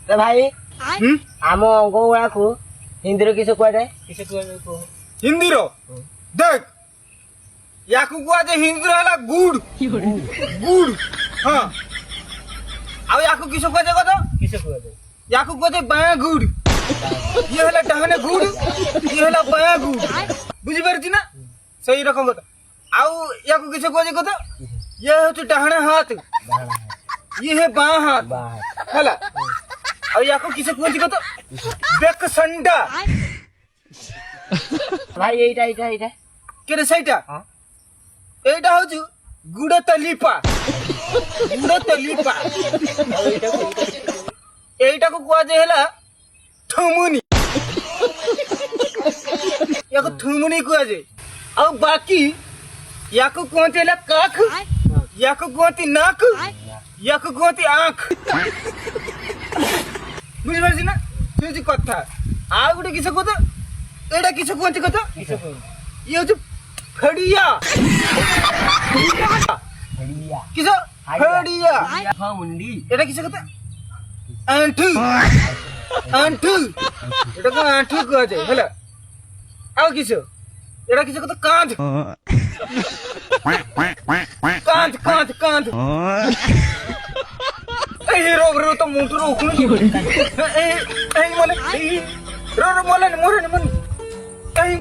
ଭାଇ ଆମ ଅଙ୍ଗ ଗୁଡାକୁ ହିନ୍ଦୀରେ କିସ କୁହାଯାଏ? ହିନ୍ଦୀର ଦେଖ ୟାକୁ କୁହାଯାଏ ହିନ୍ଦୀର ହେଲା ଗୁଡ ଗୁଡ ହଁ ଆଉ ୟାକୁ କିସ କୁହାଯାଏ କତ ୟାକୁ କୁହାଯାଏ ବାୟା ଗୁଡ ଇଏ ହେଲା ଡାହାଣେ ଗୁଡ ଇଏ ହେଲା ବାୟା ଗୁଡ ବୁଝିପାରୁଛି ନା ସେଇ ରକମ କଥା ଆଉ ୟାକୁ କିସ କୁହାଯାଏ କତ ଇଏ ହଉଛି ଡାହାଣେ ହାତ ଇଏ ହେ ବାଁ ହାତ ହେଲା ଆଉ ୟାକୁ କିସ କୁହନ୍ତି କତ ବେକ ସଣ୍ଡା ଭାଇ এইটা কেরে সেইটা এইটা হচ্ছে গুড় তলিপা এইটাকে কুয়াযাଏ ହେଲା ঠুমুনি ୟାକୁ ଠୁମୁନି କୁହାଯାଏ ଆଉ ବାକି ୟାକୁ କୁହନ୍ତି ହେଲା କାଖ ୟାକୁ କୁହନ୍ତି ନାକ ୟାକୁ କୁହନ୍ତି ଆଖ ବୁଝିପାରୁଛି ନା ସେ ହଉଛି କଥା ଆଉ ଗୋଟେ କିସ କତ ଏଇଟା କିସ କୁହନ୍ତି କତ ଇଏ ହଉଛି ଫେଡିଆ କିସ ଫେଡିଆ এটা কিসে কথা আঁঠু আঁঠু এটাকে আঁঠু কুহাযাଏ ହେଲା ଆଉ কিস এটা কিসে কথা কাঁধ কাঁধ কাঁধ কাঁধ এই রোগ রো তো মুটুর উকুন এই এই মানে এই রো রো মলে মরে মনে এই